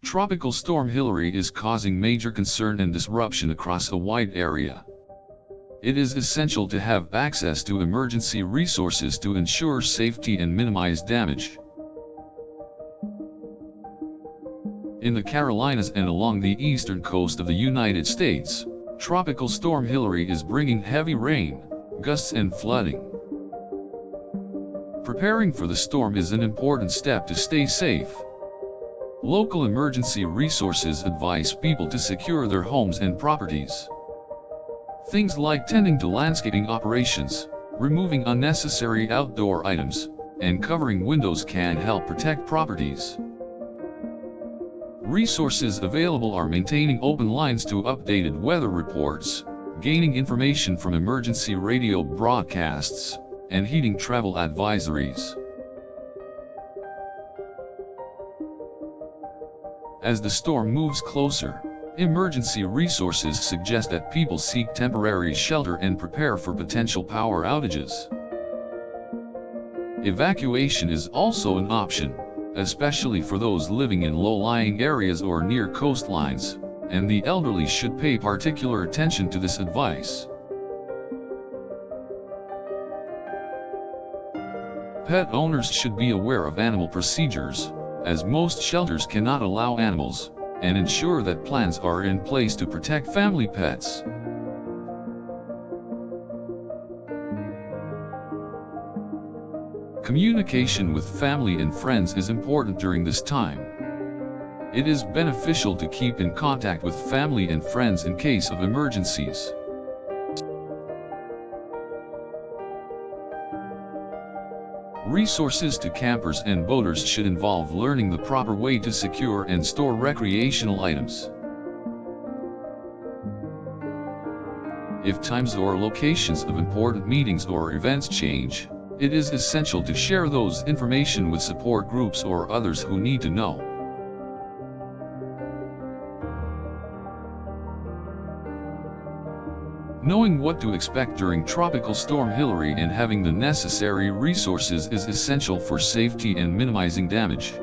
Tropical Storm Hilary is causing major concern and disruption across a wide area. It is essential to have access to emergency resources to ensure safety and minimize damage. In the Carolinas and along the eastern coast of the United States, Tropical Storm Hilary is bringing heavy rain, gusts and flooding. Preparing for the storm is an important step to stay safe. Local emergency resources advise people to secure their homes and properties. Things like tending to landscaping operations, removing unnecessary outdoor items, and covering windows can help protect properties. Resources available are maintaining open lines to updated weather reports, gaining information from emergency radio broadcasts, and heeding travel advisories. As the storm moves closer, emergency resources suggest that people seek temporary shelter and prepare for potential power outages. Evacuation is also an option, especially for those living in low-lying areas or near coastlines, and the elderly should pay particular attention to this advice. Pet owners should be aware of animal procedures, as most shelters cannot allow animals, and ensure that plans are in place to protect family pets. Communication with family and friends is important during this time. It is beneficial to keep in contact with family and friends in case of emergencies. Resources to campers and boaters should involve learning the proper way to secure and store recreational items. If times or locations of important meetings or events change, it is essential to share those information with support groups or others who need to know. Knowing what to expect during Tropical Storm Hilary and having the necessary resources is essential for safety and minimizing damage.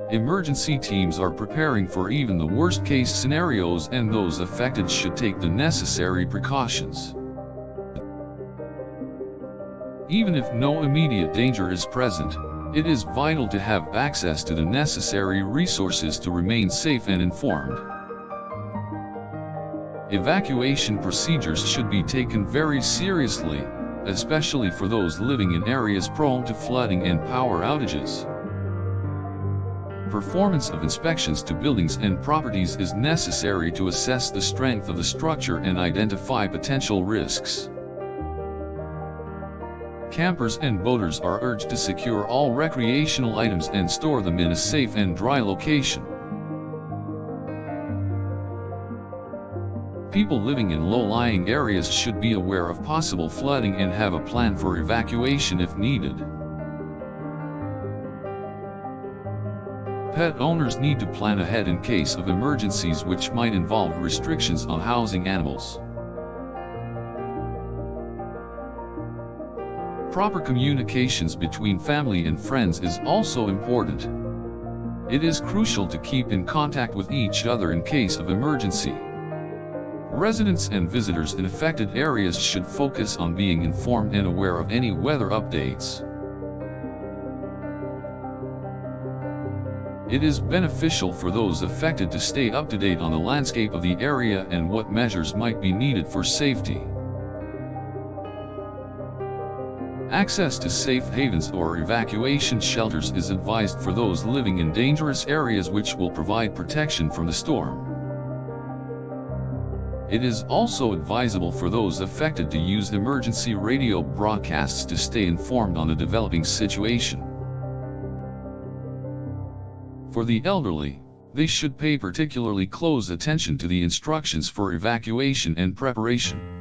Emergency teams are preparing for even the worst-case scenarios, and those affected should take the necessary precautions. Even if no immediate danger is present, it is vital to have access to the necessary resources to remain safe and informed. Evacuation procedures should be taken very seriously, especially for those living in areas prone to flooding and power outages. Performance of inspections to buildings and properties is necessary to assess the strength of the structure and identify potential risks. Campers and boaters are urged to secure all recreational items and store them in a safe and dry location. People living in low-lying areas should be aware of possible flooding and have a plan for evacuation if needed. Pet owners need to plan ahead in case of emergencies, which might involve restrictions on housing animals. Proper communications between family and friends is also important. It is crucial to keep in contact with each other in case of emergency. Residents and visitors in affected areas should focus on being informed and aware of any weather updates. It is beneficial for those affected to stay up to date on the landscape of the area and what measures might be needed for safety. Access to safe havens or evacuation shelters is advised for those living in dangerous areas, which will provide protection from the storm. It is also advisable for those affected to use emergency radio broadcasts to stay informed on the developing situation. For the elderly, they should pay particularly close attention to the instructions for evacuation and preparation.